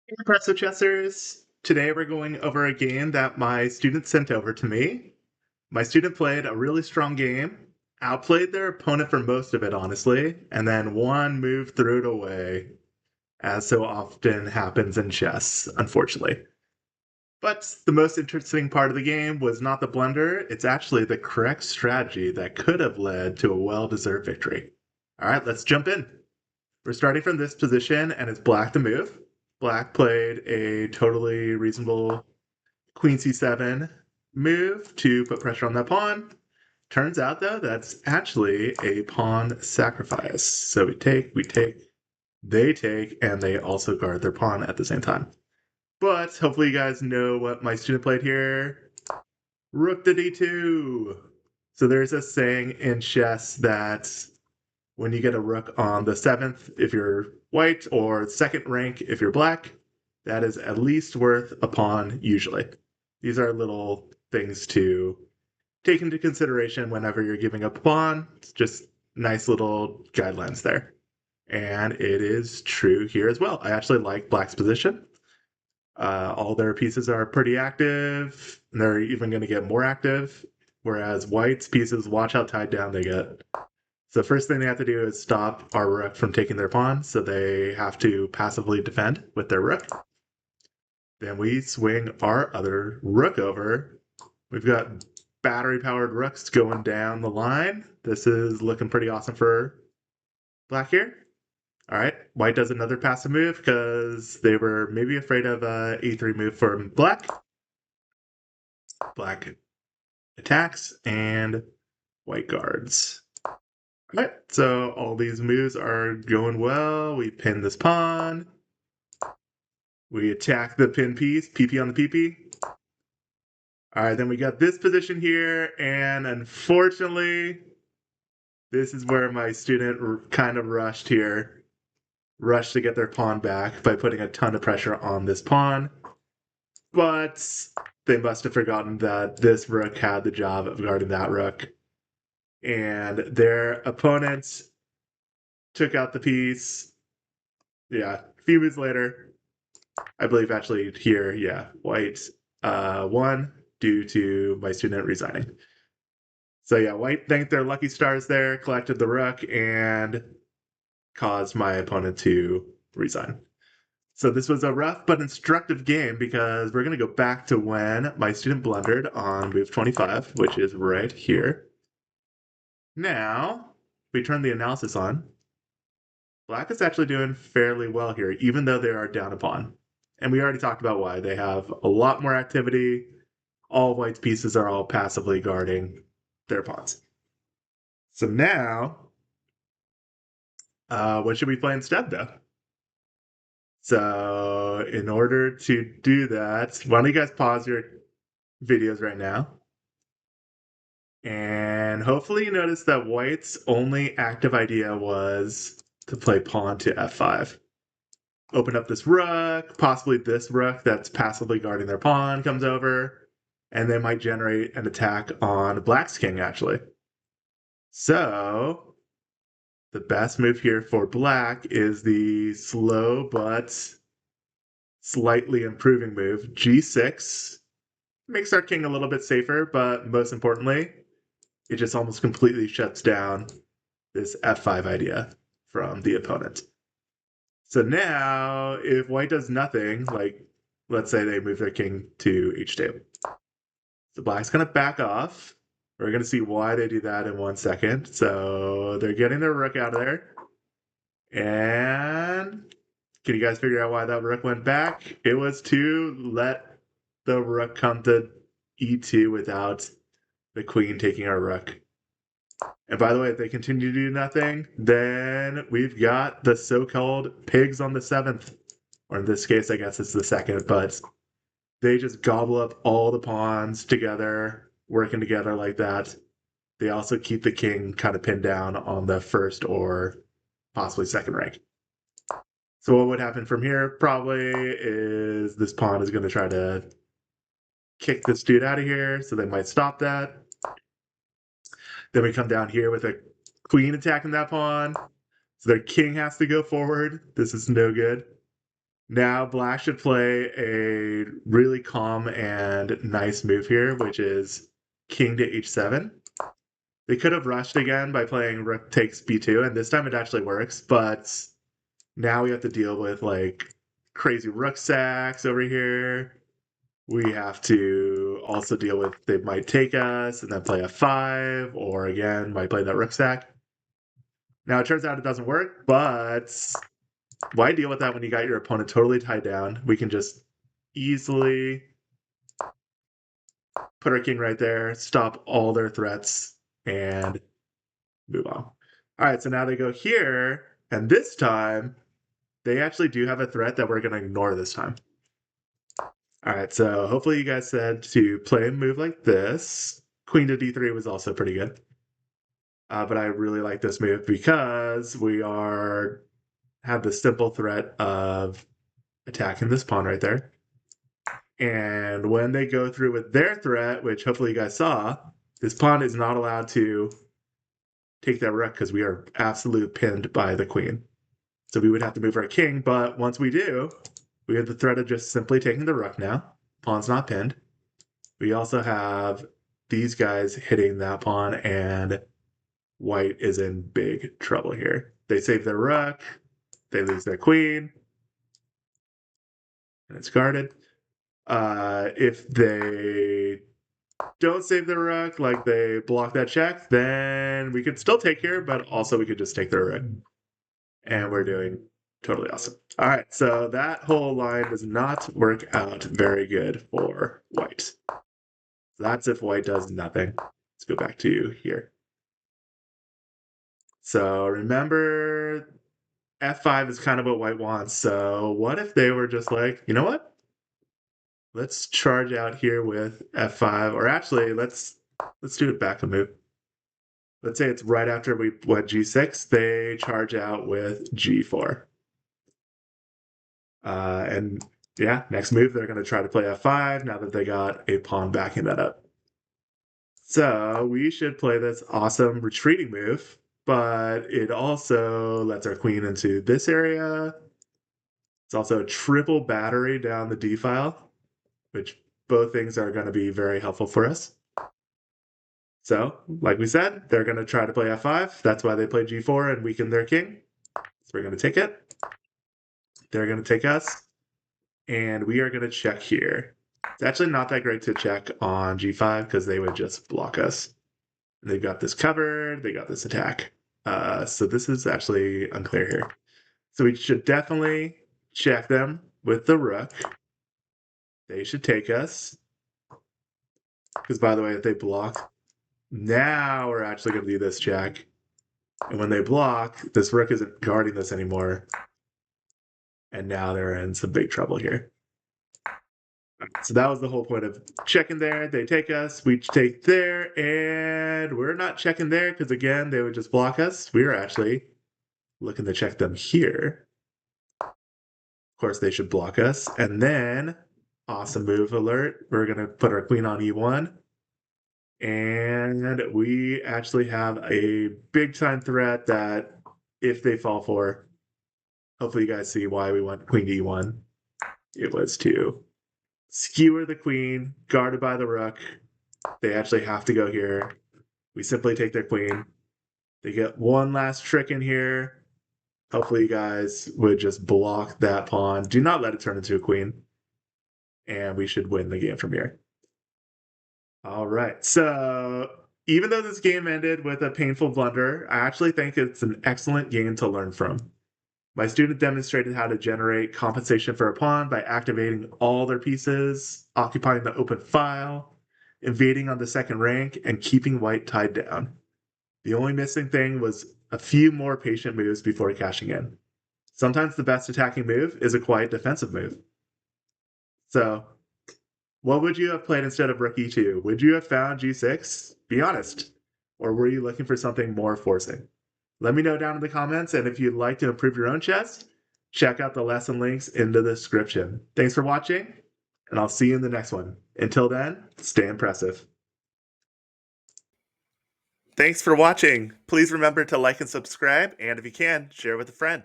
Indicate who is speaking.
Speaker 1: Hey, Presto Chessers. Today we're going over a game that my student sent over to me. My student played a really strong game, outplayed their opponent for most of it, honestly, and then one move threw it away, as so often happens in chess, unfortunately. But the most interesting part of the game was not the blunder, it's actually the correct strategy that could have led to a well deserved victory. All right, let's jump in. We're starting from this position, and it's black to move. Black played a totally reasonable queen c7 move to put pressure on that pawn. Turns out, though, that's actually a pawn sacrifice. So they take, and they also guard their pawn at the same time. But hopefully, you guys know what my student played here. Rook to d2. So there's a saying in chess that when you get a rook on the seventh if you're white, or second rank if you're black, that is at least worth a pawn usually. These are little things to take into consideration whenever you're giving up a pawn. It's just nice little guidelines there. And it is true here as well. I actually like black's position. All their pieces are pretty active, and they're even going to get more active, whereas white's pieces, watch how tied down they get. So first thing they have to do is stop our rook from taking their pawn, so they have to passively defend with their rook. Then we swing our other rook over. We've got battery-powered rooks going down the line. This is looking pretty awesome for black here. All right, white does another passive move because they were maybe afraid of a e3 move from black. Black attacks and white guards. All right, so all these moves are going well. We pin this pawn. We attack the pin piece, PP on the PP. All right, then we got this position here, and unfortunately, this is where my student kind of rushed here. Rushed to get their pawn back by putting a ton of pressure on this pawn. But they must have forgotten that this rook had the job of guarding that rook. And their opponents took out the piece. Yeah, a few moves later, I believe actually here, yeah, white won due to my student resigning. So yeah, white thanked their lucky stars there, collected the rook, and caused my opponent to resign. So this was a rough but instructive game because we're going to go back to when my student blundered on move 25, which is right here. Now, we turn the analysis on. Black is actually doing fairly well here, even though they are down a pawn. And we already talked about why. They have a lot more activity. All white's pieces are all passively guarding their pawns. So now, what should we play instead, though? So in order to do that, why don't you guys pause your videos right now? And hopefully you notice that white's only active idea was to play pawn to f5. Open up this rook, possibly this rook that's passively guarding their pawn comes over, and they might generate an attack on black's king, actually. So the best move here for black is the slow but slightly improving move, g6. Makes our king a little bit safer, but most importantly, it just almost completely shuts down this f5 idea from the opponent. So now, if white does nothing, like let's say they move their king to h2, so black's going to back off. We're going to see why they do that in 1 second. So they're getting their rook out of there. And can you guys figure out why that rook went back? It was to let the rook come to e2 without the queen taking our rook. And by the way, if they continue to do nothing, then we've got the so-called pigs on the seventh. Or in this case, I guess it's the second, but they just gobble up all the pawns together, working together like that. They also keep the king kind of pinned down on the first or possibly second rank. So what would happen from here probably is this pawn is going to try to kick this dude out of here, so they might stop that. Then we come down here with a queen attacking that pawn. So their king has to go forward. This is no good. Now black should play a really calm and nice move here, which is king to h7. They could have rushed again by playing rook takes b2, and this time it actually works, but now we have to deal with like crazy rook sacks over here. We have to also deal with they might take us and then play f5, or again, might play that rook sack. Now it turns out it doesn't work, but why deal with that when you got your opponent totally tied down? We can just easily put our king right there, stop all their threats, and move on. All right, so now they go here, and this time they actually do have a threat that we're going to ignore this time. All right, so hopefully you guys said to play a move like this. Queen to d3 was also pretty good. But I really like this move because we have the simple threat of attacking this pawn right there. And when they go through with their threat, which hopefully you guys saw, this pawn is not allowed to take that rook because we are absolutely pinned by the queen. So we would have to move our king, but once we do, we have the threat of just simply taking the rook now. Pawn's not pinned. We also have these guys hitting that pawn, and white is in big trouble here. They save their rook, they lose their queen, and it's guarded. If they don't save their rook, like they block that check, then we could still take here, but also we could just take their rook. And we're doing totally awesome. All right, so that whole line does not work out very good for white. So that's if white does nothing. Let's go back to here. So remember, f5 is kind of what white wants. So what if they were just like, you know what? Let's charge out here with f5, or actually, let's do it back a move. Let's say it's right after we went g6, they charge out with g4. And yeah, next move, they're going to try to play f5 now that they got a pawn backing that up. So we should play this awesome retreating move, but it also lets our queen into this area. It's also a triple battery down the d file, which both things are going to be very helpful for us. So, like we said, they're going to try to play f5. That's why they play g4 and weaken their king. So we're going to take it. They're going to take us. And we are going to check here. It's actually not that great to check on g5 because they would just block us. They've got this covered. They got this attack. So this is actually unclear here. So we should definitely check them with the rook. They should take us. Because by the way, if they block, now we're actually going to do this check. And when they block, this rook isn't guarding this anymore. And now they're in some big trouble here. So that was the whole point of checking there. They take us, we take there, and we're not checking there because, again, they would just block us. We are actually looking to check them here. Of course, they should block us. And then, awesome move alert, we're going to put our queen on e1. And we actually have a big-time threat that if they fall for, hopefully you guys see why we went queen to e1. It was to skewer the queen, guarded by the rook. They actually have to go here. We simply take their queen. They get one last trick in here. Hopefully you guys would just block that pawn. Do not let it turn into a queen. And we should win the game from here. All right. So even though this game ended with a painful blunder, I actually think it's an excellent game to learn from. My student demonstrated how to generate compensation for a pawn by activating all their pieces, occupying the open file, invading on the second rank, and keeping white tied down. The only missing thing was a few more patient moves before cashing in. Sometimes the best attacking move is a quiet defensive move. So, what would you have played instead of rook e2? Would you have found g6? Be honest. Or were you looking for something more forcing? Let me know down in the comments, and if you'd like to improve your own chess, check out the lesson links in the description. Thanks for watching, and I'll see you in the next one. Until then, stay impressive. Thanks for watching. Please remember to like and subscribe, and if you can, share with a friend.